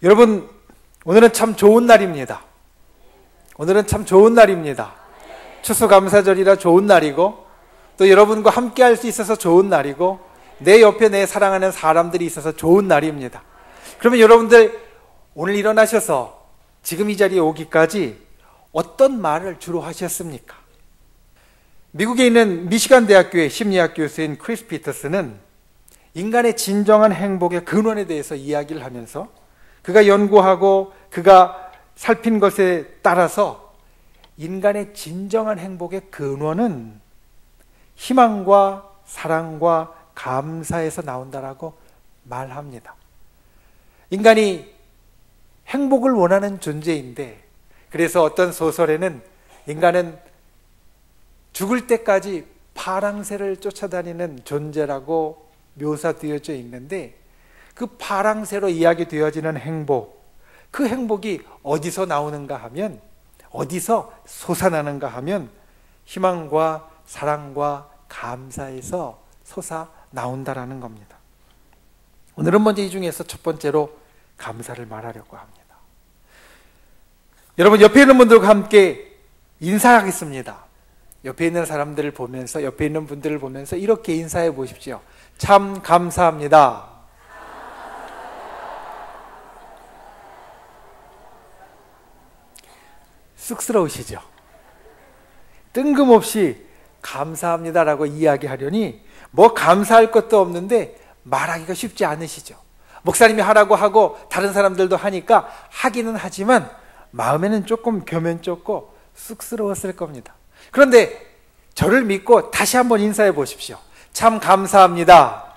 여러분, 오늘은 참 좋은 날입니다. 오늘은 참 좋은 날입니다. 추수감사절이라 좋은 날이고, 또 여러분과 함께 할 수 있어서 좋은 날이고, 내 옆에 내 사랑하는 사람들이 있어서 좋은 날입니다. 그러면 여러분들 오늘 일어나셔서 지금 이 자리에 오기까지 어떤 말을 주로 하셨습니까? 미국에 있는 미시간 대학교의 심리학 교수인 크리스 피터스는 인간의 진정한 행복의 근원에 대해서 이야기를 하면서 그가 연구하고 그가 살핀 것에 따라서 인간의 진정한 행복의 근원은 희망과 사랑과 감사에서 나온다라고 말합니다. 인간이 행복을 원하는 존재인데, 그래서 어떤 소설에는 인간은 죽을 때까지 파랑새를 쫓아다니는 존재라고 묘사되어져 있는데, 그 파랑새로 이야기되어지는 행복, 그 행복이 어디서 나오는가 하면, 어디서 솟아나는가 하면 희망과 사랑과 감사에서 솟아나온다라는 겁니다. 오늘은 먼저 이 중에서 첫 번째로 감사를 말하려고 합니다. 여러분, 옆에 있는 분들과 함께 인사하겠습니다. 옆에 있는 사람들을 보면서, 옆에 있는 분들을 보면서 이렇게 인사해 보십시오. 참 감사합니다. 쑥스러우시죠? 뜬금없이 감사합니다라고 이야기하려니 뭐 감사할 것도 없는데 말하기가 쉽지 않으시죠? 목사님이 하라고 하고 다른 사람들도 하니까 하기는 하지만 마음에는 조금 겸연쩍고 쑥스러웠을 겁니다. 그런데 저를 믿고 다시 한번 인사해 보십시오. 참 감사합니다.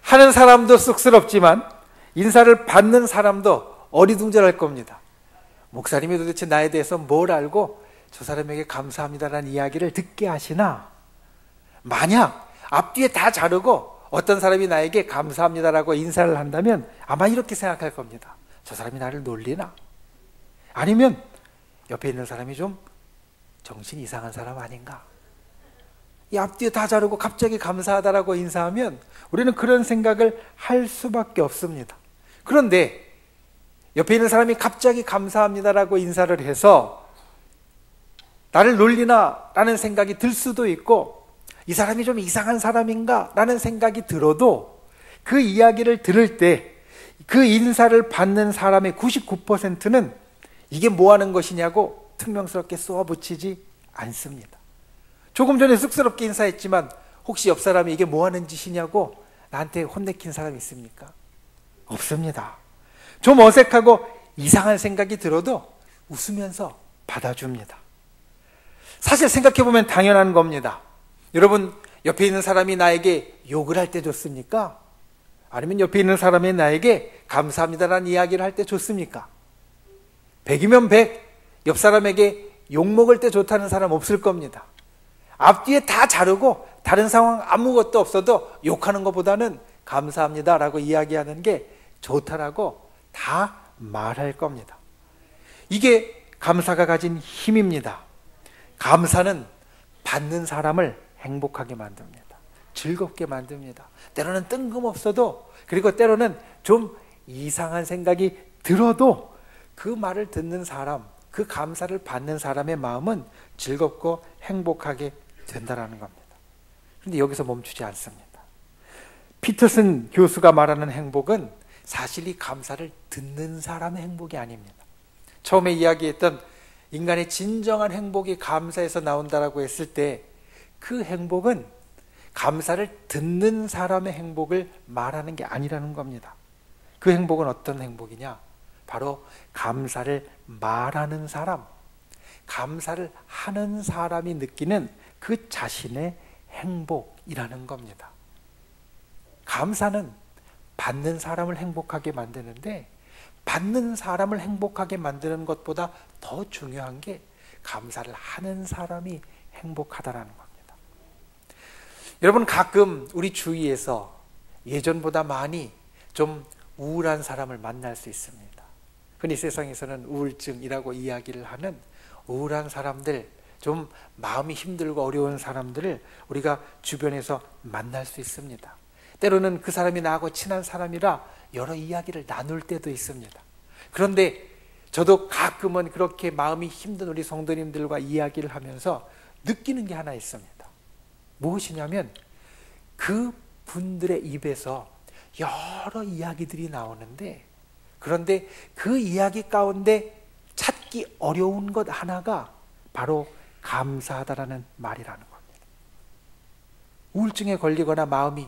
하는 사람도 쑥스럽지만 인사를 받는 사람도 어리둥절할 겁니다. 목사님이 도대체 나에 대해서 뭘 알고 저 사람에게 감사합니다라는 이야기를 듣게 하시나? 만약 앞뒤에 다 자르고 어떤 사람이 나에게 감사합니다라고 인사를 한다면 아마 이렇게 생각할 겁니다. 저 사람이 나를 놀리나? 아니면 옆에 있는 사람이 좀 정신이 이상한 사람 아닌가? 이 앞뒤에 다 자르고 갑자기 감사하다라고 인사하면 우리는 그런 생각을 할 수밖에 없습니다. 그런데 옆에 있는 사람이 갑자기 감사합니다라고 인사를 해서 나를 놀리나 라는 생각이 들 수도 있고, 이 사람이 좀 이상한 사람인가 라는 생각이 들어도 그 이야기를 들을 때 그 인사를 받는 사람의 99%는 이게 뭐 하는 것이냐고 퉁명스럽게 쏘아붙이지 않습니다. 조금 전에 쑥스럽게 인사했지만 혹시 옆 사람이 이게 뭐 하는 짓이냐고 나한테 혼내킨 사람이 있습니까? 없습니다. 좀 어색하고 이상한 생각이 들어도 웃으면서 받아줍니다. 사실 생각해보면 당연한 겁니다. 여러분, 옆에 있는 사람이 나에게 욕을 할 때 좋습니까? 아니면 옆에 있는 사람이 나에게 감사합니다라는 이야기를 할 때 좋습니까? 100이면 100, 옆 사람에게 욕먹을 때 좋다는 사람 없을 겁니다. 앞뒤에 다 자르고 다른 상황 아무것도 없어도 욕하는 것보다는 감사합니다라고 이야기하는 게 좋다라고 다 말할 겁니다. 이게 감사가 가진 힘입니다. 감사는 받는 사람을 행복하게 만듭니다. 즐겁게 만듭니다. 때로는 뜬금없어도, 그리고 때로는 좀 이상한 생각이 들어도 그 말을 듣는 사람, 그 감사를 받는 사람의 마음은 즐겁고 행복하게 된다는 겁니다. 그런데 여기서 멈추지 않습니다. 피터슨 교수가 말하는 행복은 사실 이 감사를 듣는 사람의 행복이 아닙니다. 처음에 이야기했던 인간의 진정한 행복이 감사에서 나온다라고 했을 때 그 행복은 감사를 듣는 사람의 행복을 말하는 게 아니라는 겁니다. 그 행복은 어떤 행복이냐? 바로 감사를 말하는 사람, 감사를 하는 사람이 느끼는 그 자신의 행복이라는 겁니다. 감사는 받는 사람을 행복하게 만드는데, 받는 사람을 행복하게 만드는 것보다 더 중요한 게 감사를 하는 사람이 행복하다라는 겁니다. 여러분, 가끔 우리 주위에서 예전보다 많이 좀 우울한 사람을 만날 수 있습니다. 흔히 세상에서는 우울증이라고 이야기를 하는 우울한 사람들, 좀 마음이 힘들고 어려운 사람들을 우리가 주변에서 만날 수 있습니다. 때로는 그 사람이 나하고 친한 사람이라 여러 이야기를 나눌 때도 있습니다. 그런데 저도 가끔은 그렇게 마음이 힘든 우리 성도님들과 이야기를 하면서 느끼는 게 하나 있습니다. 무엇이냐면 그 분들의 입에서 여러 이야기들이 나오는데, 그런데 그 이야기 가운데 찾기 어려운 것 하나가 바로 감사하다라는 말이라는 겁니다. 우울증에 걸리거나 마음이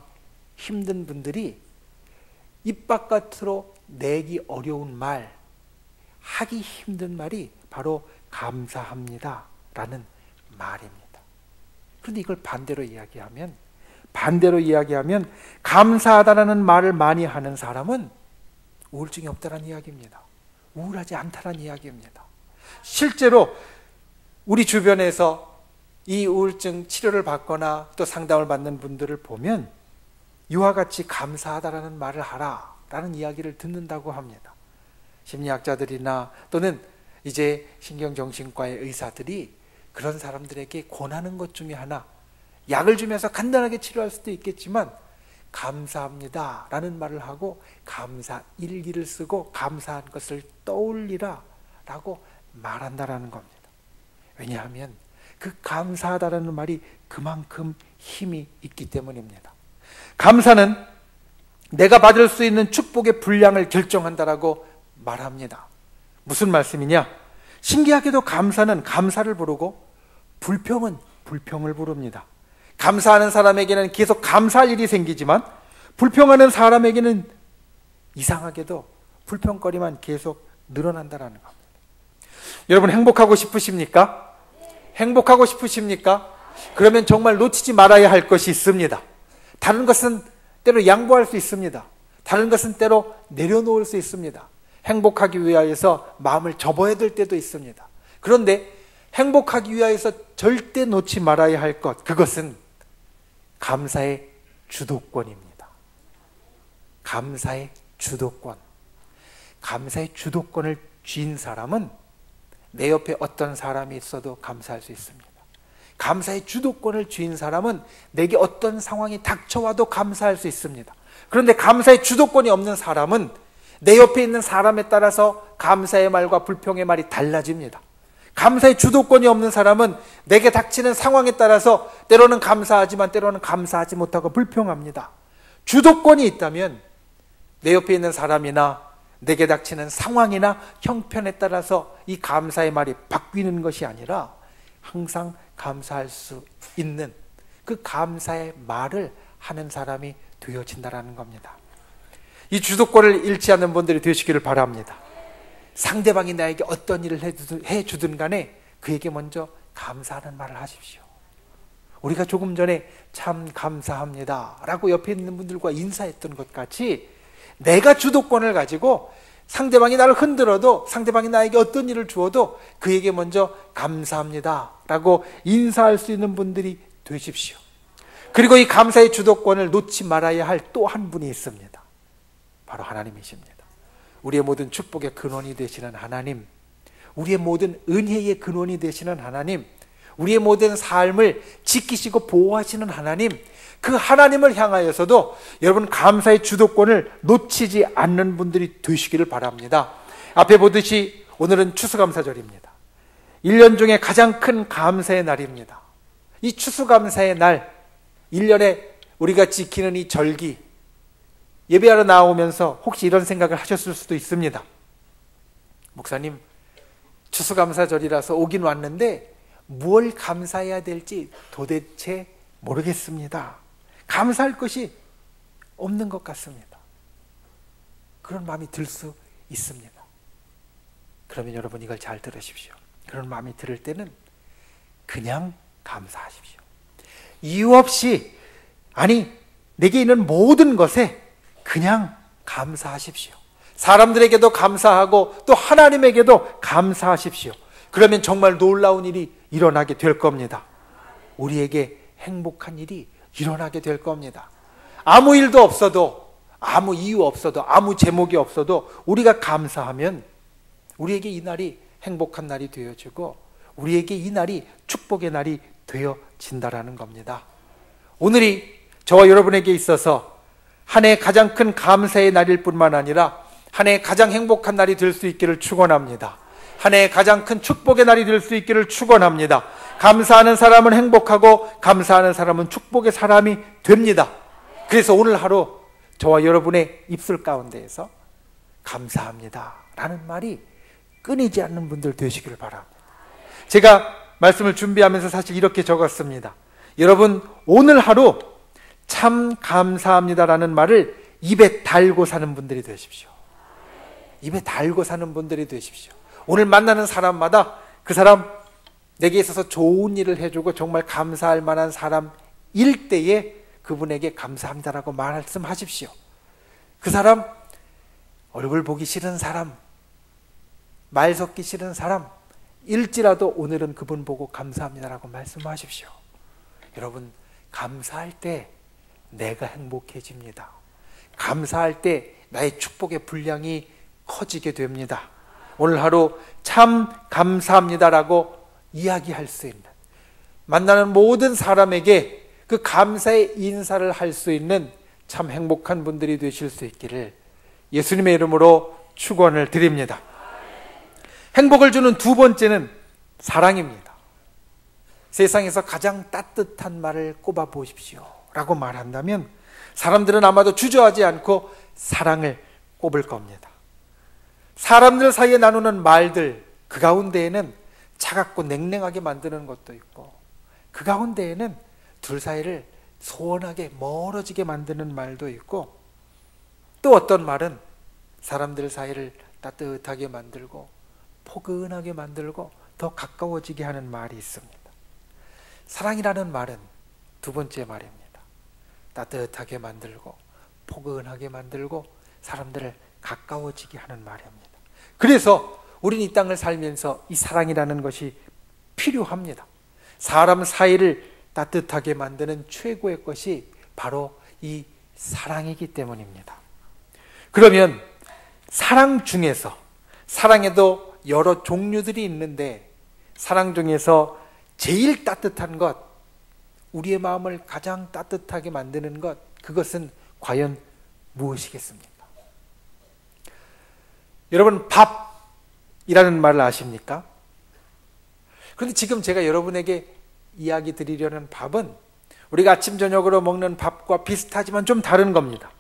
힘든 분들이 입 바깥으로 내기 어려운 말, 하기 힘든 말이 바로 감사합니다 라는 말입니다. 그런데 이걸 반대로 이야기하면 감사하다라는 말을 많이 하는 사람은 우울증이 없다는 이야기입니다. 우울하지 않다는 이야기입니다. 실제로 우리 주변에서 이 우울증 치료를 받거나 또 상담을 받는 분들을 보면 이와 같이 감사하다라는 말을 하라라는 이야기를 듣는다고 합니다. 심리학자들이나 또는 이제 신경정신과의 의사들이 그런 사람들에게 권하는 것 중에 하나, 약을 주면서 간단하게 치료할 수도 있겠지만 감사합니다 라는 말을 하고 감사 일기를 쓰고 감사한 것을 떠올리라 라고 말한다라는 겁니다. 왜냐하면 그 감사하다라는 말이 그만큼 힘이 있기 때문입니다. 감사는 내가 받을 수 있는 축복의 분량을 결정한다라고 말합니다. 무슨 말씀이냐? 신기하게도 감사는 감사를 부르고 불평은 불평을 부릅니다. 감사하는 사람에게는 계속 감사할 일이 생기지만 불평하는 사람에게는 이상하게도 불평거리만 계속 늘어난다는 겁니다. 여러분 행복하고 싶으십니까? 행복하고 싶으십니까? 그러면 정말 놓치지 말아야 할 것이 있습니다. 다른 것은 때로 양보할 수 있습니다. 다른 것은 때로 내려놓을 수 있습니다. 행복하기 위하여서 마음을 접어야 될 때도 있습니다. 그런데 행복하기 위하여서 절대 놓지 말아야 할 것, 그것은 감사의 주도권입니다. 감사의 주도권. 감사의 주도권을 쥔 사람은 내 옆에 어떤 사람이 있어도 감사할 수 있습니다. 감사의 주도권을 쥔 사람은 내게 어떤 상황이 닥쳐와도 감사할 수 있습니다. 그런데 감사의 주도권이 없는 사람은 내 옆에 있는 사람에 따라서 감사의 말과 불평의 말이 달라집니다. 감사의 주도권이 없는 사람은 내게 닥치는 상황에 따라서 때로는 감사하지만 때로는 감사하지 못하고 불평합니다. 주도권이 있다면 내 옆에 있는 사람이나 내게 닥치는 상황이나 형편에 따라서 이 감사의 말이 바뀌는 것이 아니라 항상 감사할 수 있는 그 감사의 말을 하는 사람이 되어진다는 겁니다. 이 주도권을 잃지 않는 분들이 되시기를 바랍니다. 상대방이 나에게 어떤 일을 해주든 간에 그에게 먼저 감사하는 말을 하십시오. 우리가 조금 전에 참 감사합니다 라고 옆에 있는 분들과 인사했던 것 같이 내가 주도권을 가지고 상대방이 나를 흔들어도, 상대방이 나에게 어떤 일을 주어도 그에게 먼저 감사합니다 라고 인사할 수 있는 분들이 되십시오. 그리고 이 감사의 주도권을 놓지 말아야 할 또 한 분이 있습니다. 바로 하나님이십니다. 우리의 모든 축복의 근원이 되시는 하나님, 우리의 모든 은혜의 근원이 되시는 하나님, 우리의 모든 삶을 지키시고 보호하시는 하나님, 그 하나님을 향하여서도 여러분 감사의 주도권을 놓치지 않는 분들이 되시기를 바랍니다. 앞에 보듯이 오늘은 추수감사절입니다. 1년 중에 가장 큰 감사의 날입니다. 이 추수감사의 날, 1년에 우리가 지키는 이 절기, 예배하러 나오면서 혹시 이런 생각을 하셨을 수도 있습니다. 목사님, 추수감사절이라서 오긴 왔는데 뭘 감사해야 될지 도대체 모르겠습니다. 감사할 것이 없는 것 같습니다. 그런 마음이 들 수 있습니다. 그러면 여러분 이걸 잘 들으십시오. 그런 마음이 들을 때는 그냥 감사하십시오. 이유 없이, 아니 내게 있는 모든 것에 그냥 감사하십시오. 사람들에게도 감사하고 또 하나님에게도 감사하십시오. 그러면 정말 놀라운 일이 일어나게 될 겁니다. 우리에게 행복한 일이 일어나게 될 겁니다. 아무 일도 없어도, 아무 이유 없어도, 아무 제목이 없어도 우리가 감사하면 우리에게 이 날이 행복한 날이 되어지고 우리에게 이 날이 축복의 날이 되어진다라는 겁니다. 오늘이 저와 여러분에게 있어서 한 해 가장 큰 감사의 날일 뿐만 아니라 한 해 가장 행복한 날이 될 수 있기를 축원합니다. 한 해 가장 큰 축복의 날이 될 수 있기를 축원합니다. 감사하는 사람은 행복하고 감사하는 사람은 축복의 사람이 됩니다. 그래서 오늘 하루 저와 여러분의 입술 가운데에서 감사합니다 라는 말이 끊이지 않는 분들 되시기를 바랍니다. 제가 말씀을 준비하면서 사실 이렇게 적었습니다. 여러분, 오늘 하루 참 감사합니다라는 말을 입에 달고 사는 분들이 되십시오. 입에 달고 사는 분들이 되십시오. 오늘 만나는 사람마다 그 사람 내게 있어서 좋은 일을 해주고 정말 감사할 만한 사람일 때에 그분에게 감사합니다라고 말씀하십시오. 그 사람, 얼굴 보기 싫은 사람, 말 섞기 싫은 사람 일지라도 오늘은 그분 보고 감사합니다라고 말씀하십시오. 여러분, 감사할 때 내가 행복해집니다. 감사할 때 나의 축복의 분량이 커지게 됩니다. 오늘 하루 참 감사합니다라고 이야기할 수 있는, 만나는 모든 사람에게 그 감사의 인사를 할 수 있는 참 행복한 분들이 되실 수 있기를 예수님의 이름으로 축원을 드립니다. 행복을 주는 두 번째는 사랑입니다. 세상에서 가장 따뜻한 말을 꼽아 보십시오 라고 말한다면 사람들은 아마도 주저하지 않고 사랑을 꼽을 겁니다. 사람들 사이에 나누는 말들, 그 가운데에는 차갑고 냉랭하게 만드는 것도 있고, 그 가운데에는 둘 사이를 소원하게 멀어지게 만드는 말도 있고, 또 어떤 말은 사람들 사이를 따뜻하게 만들고 포근하게 만들고 더 가까워지게 하는 말이 있습니다. 사랑이라는 말은 두 번째 말입니다. 따뜻하게 만들고 포근하게 만들고 사람들을 가까워지게 하는 말입니다. 그래서 우린 이 땅을 살면서 이 사랑이라는 것이 필요합니다. 사람 사이를 따뜻하게 만드는 최고의 것이 바로 이 사랑이기 때문입니다. 그러면 사랑 중에서, 사랑에도 여러 종류들이 있는데 사랑 중에서 제일 따뜻한 것, 우리의 마음을 가장 따뜻하게 만드는 것, 그것은 과연 무엇이겠습니까? 여러분, 밥이라는 말을 아십니까? 그런데 지금 제가 여러분에게 이야기 드리려는 밥은 우리가 아침 저녁으로 먹는 밥과 비슷하지만 좀 다른 겁니다.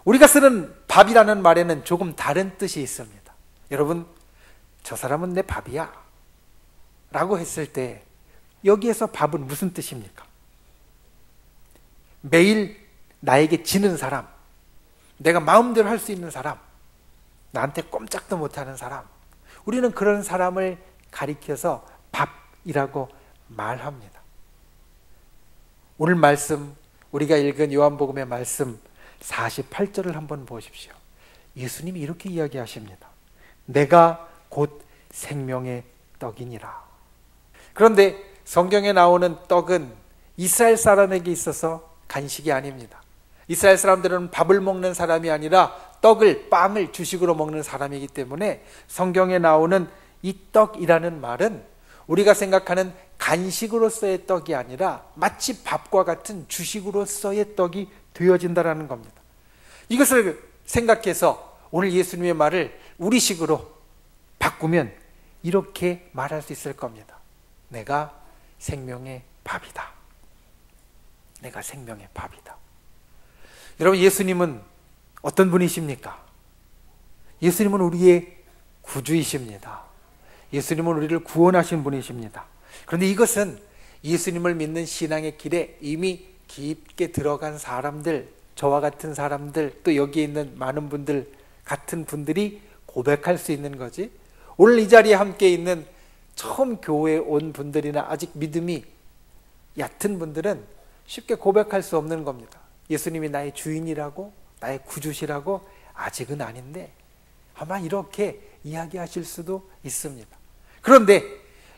우리가 쓰는 밥이라는 말에는 조금 다른 뜻이 있습니다. 여러분, 저 사람은 내 밥이야 라고 했을 때 여기에서 밥은 무슨 뜻입니까? 매일 나에게 지는 사람, 내가 마음대로 할 수 있는 사람, 나한테 꼼짝도 못하는 사람, 우리는 그런 사람을 가리켜서 밥이라고 말합니다. 오늘 말씀, 우리가 읽은 요한복음의 말씀 48절을 한번 보십시오. 예수님이 이렇게 이야기하십니다. 내가 곧 생명의 떡이니라. 그런데 성경에 나오는 떡은 이스라엘 사람에게 있어서 간식이 아닙니다. 이스라엘 사람들은 밥을 먹는 사람이 아니라 떡을, 빵을 주식으로 먹는 사람이기 때문에 성경에 나오는 이 떡이라는 말은 우리가 생각하는 간식으로서의 떡이 아니라 마치 밥과 같은 주식으로서의 떡이 되어진다는 겁니다. 이것을 생각해서 오늘 예수님의 말을 우리식으로 바꾸면 이렇게 말할 수 있을 겁니다. 내가 생명의 밥이다. 내가 생명의 밥이다. 여러분, 예수님은 어떤 분이십니까? 예수님은 우리의 구주이십니다. 예수님은 우리를 구원하신 분이십니다. 그런데 이것은 예수님을 믿는 신앙의 길에 이미 깊게 들어간 사람들, 저와 같은 사람들, 또 여기에 있는 많은 분들 같은 분들이 고백할 수 있는 거지, 오늘 이 자리에 함께 있는 처음 교회에 온 분들이나 아직 믿음이 얕은 분들은 쉽게 고백할 수 없는 겁니다. 예수님이 나의 주인이라고, 나의 구주시라고 아직은 아닌데, 아마 이렇게 이야기하실 수도 있습니다. 그런데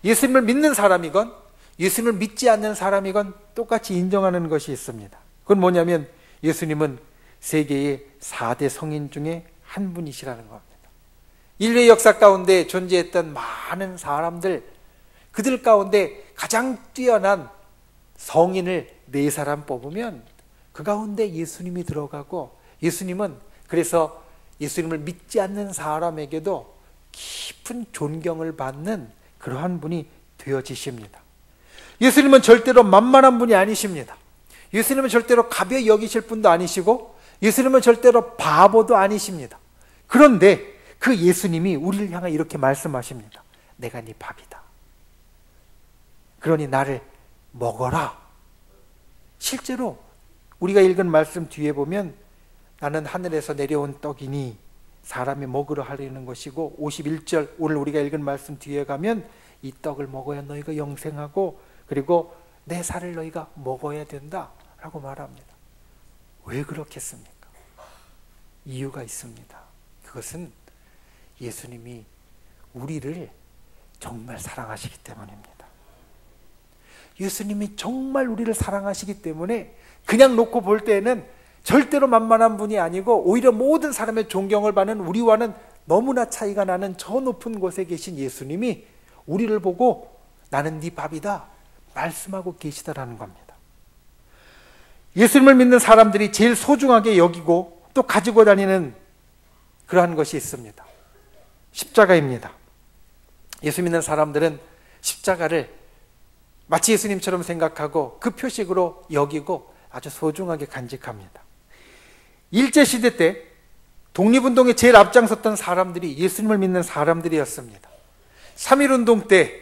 예수님을 믿는 사람이건 예수님을 믿지 않는 사람이건 똑같이 인정하는 것이 있습니다. 그건 뭐냐면 예수님은 세계의 4대 성인 중에 한 분이시라는 겁니다. 인류의 역사 가운데 존재했던 많은 사람들, 그들 가운데 가장 뛰어난 성인을 4사람 뽑으면 그 가운데 예수님이 들어가고, 예수님은 그래서 예수님을 믿지 않는 사람에게도 깊은 존경을 받는 그러한 분이 되어지십니다. 예수님은 절대로 만만한 분이 아니십니다. 예수님은 절대로 가벼이 여기실 분도 아니시고, 예수님은 절대로 바보도 아니십니다. 그런데 그 예수님이 우리를 향해 이렇게 말씀하십니다. 내가 네 밥이다. 그러니 나를 먹어라. 실제로 우리가 읽은 말씀 뒤에 보면 나는 하늘에서 내려온 떡이니 사람이 먹으러 하려는 것이고, 51절 오늘 우리가 읽은 말씀 뒤에 가면 이 떡을 먹어야 너희가 영생하고 그리고 내 살을 너희가 먹어야 된다 라고 말합니다. 왜 그렇겠습니까? 이유가 있습니다. 그것은 예수님이 우리를 정말 사랑하시기 때문입니다. 예수님이 정말 우리를 사랑하시기 때문에 그냥 놓고 볼 때는 절대로 만만한 분이 아니고, 오히려 모든 사람의 존경을 받는, 우리와는 너무나 차이가 나는 저 높은 곳에 계신 예수님이 우리를 보고 나는 네 밥이다 말씀하고 계시다라는 겁니다. 예수님을 믿는 사람들이 제일 소중하게 여기고 또 가지고 다니는 그러한 것이 있습니다. 십자가입니다. 예수 믿는 사람들은 십자가를 마치 예수님처럼 생각하고 그 표식으로 여기고 아주 소중하게 간직합니다. 일제시대 때 독립운동에 제일 앞장섰던 사람들이 예수님을 믿는 사람들이었습니다. 3.1운동 때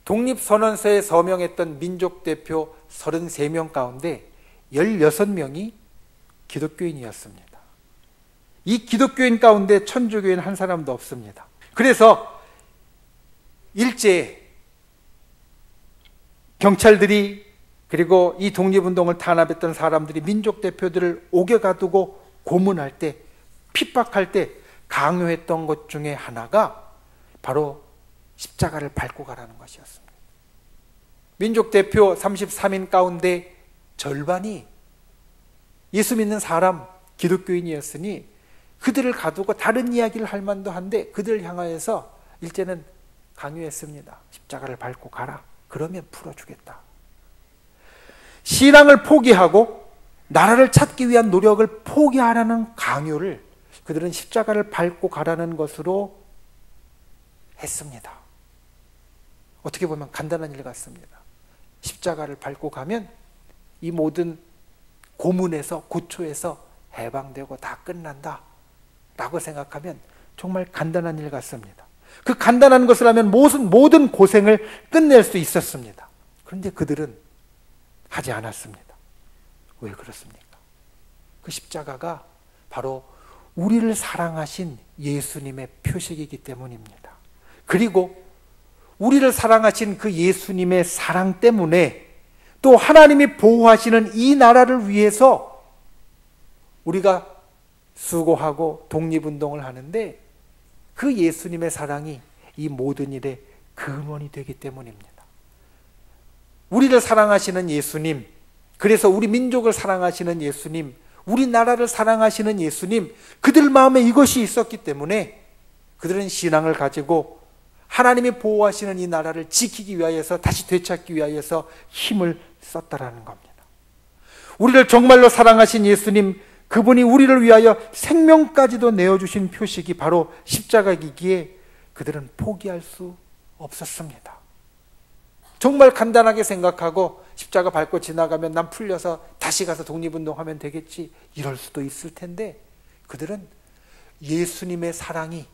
독립선언서에 서명했던 민족대표 33명 가운데 16명이 기독교인이었습니다. 이 기독교인 가운데 천주교인 한 사람도 없습니다. 그래서 일제에 경찰들이 그리고 이 독립운동을 탄압했던 사람들이 민족대표들을 옥에 가두고 고문할 때, 핍박할 때 강요했던 것 중에 하나가 바로 십자가를 밟고 가라는 것이었습니다. 민족대표 33인 가운데 절반이 예수 믿는 사람, 기독교인이었으니 그들을 가두고 다른 이야기를 할 만도 한데 그들을 향하여서 일제는 강요했습니다. 십자가를 밟고 가라. 그러면 풀어주겠다. 신앙을 포기하고 나라를 찾기 위한 노력을 포기하라는 강요를 그들은 십자가를 밟고 가라는 것으로 했습니다. 어떻게 보면 간단한 일 같습니다. 십자가를 밟고 가면 이 모든 고문에서, 고초에서 해방되고 다 끝난다 라고 생각하면 정말 간단한 일 같습니다. 그 간단한 것을 하면 모든 고생을 끝낼 수 있었습니다. 그런데 그들은 하지 않았습니다. 왜 그렇습니까? 그 십자가가 바로 우리를 사랑하신 예수님의 표식이기 때문입니다. 그리고 우리를 사랑하신 그 예수님의 사랑 때문에 또 하나님이 보호하시는 이 나라를 위해서 우리가 수고하고 독립운동을 하는데 그 예수님의 사랑이 이 모든 일의 근원이 되기 때문입니다. 우리를 사랑하시는 예수님, 그래서 우리 민족을 사랑하시는 예수님, 우리나라를 사랑하시는 예수님, 그들 마음에 이것이 있었기 때문에 그들은 신앙을 가지고 하나님이 보호하시는 이 나라를 지키기 위하여서, 다시 되찾기 위하여서 힘을 썼다라는 겁니다. 우리를 정말로 사랑하신 예수님, 그분이 우리를 위하여 생명까지도 내어주신 표식이 바로 십자가이기에 그들은 포기할 수 없었습니다. 정말 간단하게 생각하고 십자가 밟고 지나가면 난 풀려서 다시 가서 독립운동하면 되겠지, 이럴 수도 있을 텐데 그들은 예수님의 사랑이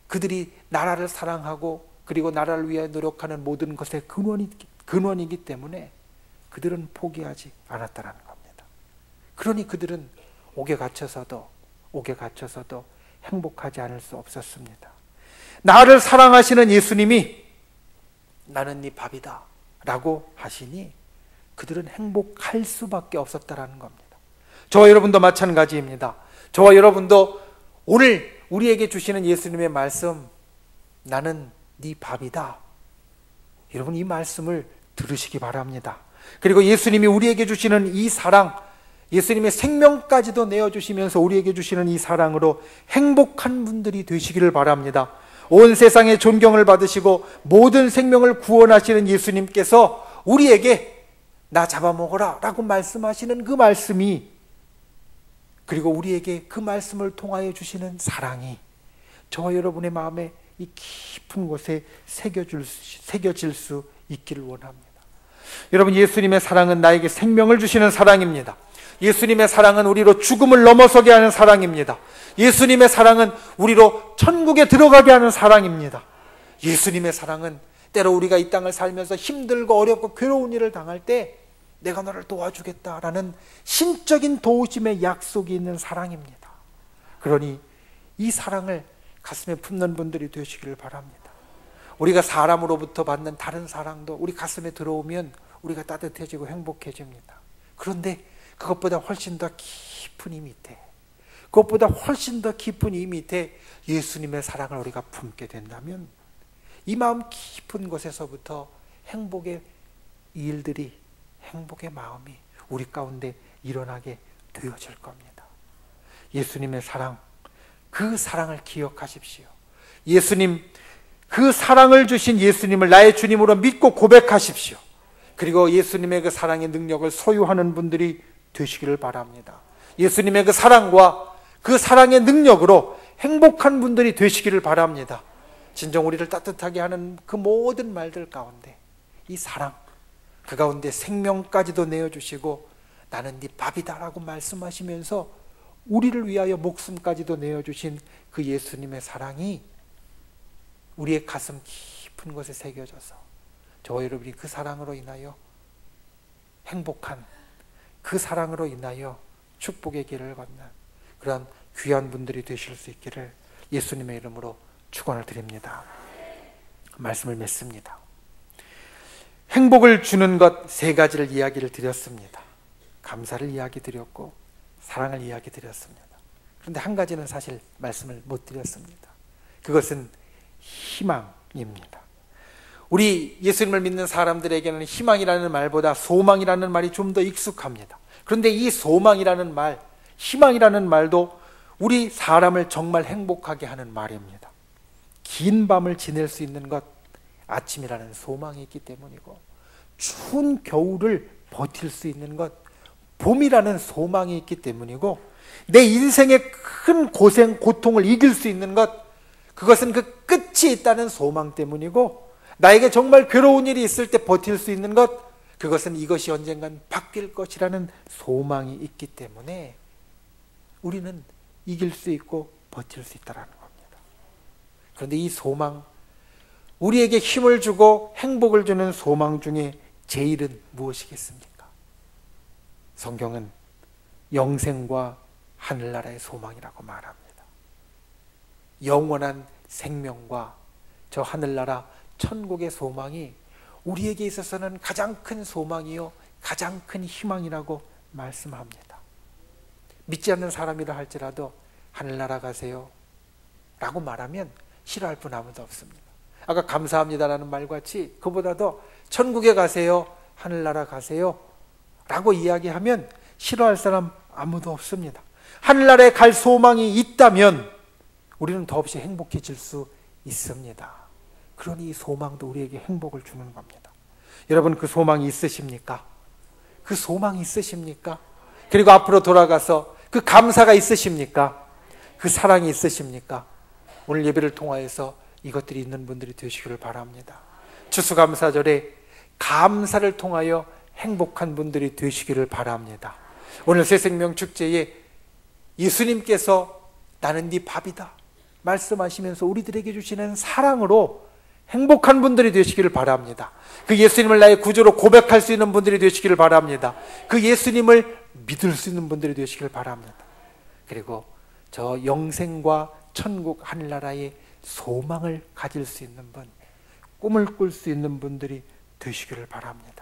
그들이 나라를 사랑하고 그리고 나라를 위해 노력하는 모든 것의 근원이기 때문에 그들은 포기하지 않았다는 겁니다. 그러니 그들은 옥에 갇혀서도 행복하지 않을 수 없었습니다. 나를 사랑하시는 예수님이 나는 네 밥이다 라고 하시니 그들은 행복할 수밖에 없었다라는 겁니다. 저와 여러분도 마찬가지입니다. 저와 여러분도 오늘 우리에게 주시는 예수님의 말씀, 나는 네 밥이다, 여러분 이 말씀을 들으시기 바랍니다. 그리고 예수님이 우리에게 주시는 이 사랑, 예수님의 생명까지도 내어주시면서 우리에게 주시는 이 사랑으로 행복한 분들이 되시기를 바랍니다. 온 세상의 존경을 받으시고 모든 생명을 구원하시는 예수님께서 우리에게 나 잡아먹어라 라고 말씀하시는 그 말씀이 그리고 우리에게 그 말씀을 통하여 주시는 사랑이 저와 여러분의 마음에 이 깊은 곳에 새겨질 수 있기를 원합니다. 여러분, 예수님의 사랑은 나에게 생명을 주시는 사랑입니다. 예수님의 사랑은 우리로 죽음을 넘어서게 하는 사랑입니다. 예수님의 사랑은 우리로 천국에 들어가게 하는 사랑입니다. 예수님의 사랑은 때로 우리가 이 땅을 살면서 힘들고 어렵고 괴로운 일을 당할 때 내가 너를 도와주겠다라는 신적인 도우심의 약속이 있는 사랑입니다. 그러니 이 사랑을 가슴에 품는 분들이 되시기를 바랍니다. 우리가 사람으로부터 받는 다른 사랑도 우리 가슴에 들어오면 우리가 따뜻해지고 행복해집니다. 그런데 그것보다 훨씬 더 깊은 이 밑에, 그것보다 훨씬 더 깊은 이 밑에 예수님의 사랑을 우리가 품게 된다면 이 마음 깊은 곳에서부터 행복의 일들이, 행복의 마음이 우리 가운데 일어나게 되어질 겁니다. 예수님의 사랑, 그 사랑을 기억하십시오. 예수님, 그 사랑을 주신 예수님을 나의 주님으로 믿고 고백하십시오. 그리고 예수님의 그 사랑의 능력을 소유하는 분들이 되시기를 바랍니다. 예수님의 그 사랑과 그 사랑의 능력으로 행복한 분들이 되시기를 바랍니다. 진정 우리를 따뜻하게 하는 그 모든 말들 가운데 이 사랑, 그 가운데 생명까지도 내어주시고 나는 네 밥이다 라고 말씀하시면서 우리를 위하여 목숨까지도 내어주신 그 예수님의 사랑이 우리의 가슴 깊은 곳에 새겨져서 저와 여러분이 그 사랑으로 인하여 행복한, 그 사랑으로 인하여 축복의 길을 걷는 그런 귀한 분들이 되실 수 있기를 예수님의 이름으로 축원을 드립니다. 말씀을 맺습니다. 행복을 주는 것 세 가지를 이야기를 드렸습니다. 감사를 이야기 드렸고 사랑을 이야기 드렸습니다. 그런데 한 가지는 사실 말씀을 못 드렸습니다. 그것은 희망입니다. 우리 예수님을 믿는 사람들에게는 희망이라는 말보다 소망이라는 말이 좀 더 익숙합니다. 그런데 이 소망이라는 말, 희망이라는 말도 우리 사람을 정말 행복하게 하는 말입니다. 긴 밤을 지낼 수 있는 것, 아침이라는 소망이 있기 때문이고, 추운 겨울을 버틸 수 있는 것, 봄이라는 소망이 있기 때문이고, 내 인생의 큰 고생, 고통을 이길 수 있는 것, 그것은 그 끝이 있다는 소망 때문이고, 나에게 정말 괴로운 일이 있을 때 버틸 수 있는 것, 그것은 이것이 언젠간 바뀔 것이라는 소망이 있기 때문에 우리는 이길 수 있고 버틸 수 있다는 겁니다. 그런데 이 소망, 우리에게 힘을 주고 행복을 주는 소망 중에 제일은 무엇이겠습니까? 성경은 영생과 하늘나라의 소망이라고 말합니다. 영원한 생명과 저 하늘나라 천국의 소망이 우리에게 있어서는 가장 큰 소망이요 가장 큰 희망이라고 말씀합니다. 믿지 않는 사람이라 할지라도 하늘나라 가세요 라고 말하면 싫어할 분 아무도 없습니다. 아까 감사합니다라는 말과 같이 그보다도 천국에 가세요, 하늘나라 가세요 라고 이야기하면 싫어할 사람 아무도 없습니다. 하늘나라에 갈 소망이 있다면 우리는 더없이 행복해질 수 있습니다. 그러니 이 소망도 우리에게 행복을 주는 겁니다. 여러분, 그 소망이 있으십니까? 그 소망이 있으십니까? 그리고 앞으로 돌아가서 그 감사가 있으십니까? 그 사랑이 있으십니까? 오늘 예배를 통하여서 이것들이 있는 분들이 되시기를 바랍니다. 추수감사절에 감사를 통하여 행복한 분들이 되시기를 바랍니다. 오늘 새생명 축제에 예수님께서 나는 네 밥이다 말씀하시면서 우리들에게 주시는 사랑으로 행복한 분들이 되시기를 바랍니다. 그 예수님을 나의 구주로 고백할 수 있는 분들이 되시기를 바랍니다. 그 예수님을 믿을 수 있는 분들이 되시기를 바랍니다. 그리고 저 영생과 천국 하늘나라의 소망을 가질 수 있는 분, 꿈을 꿀 수 있는 분들이 되시기를 바랍니다.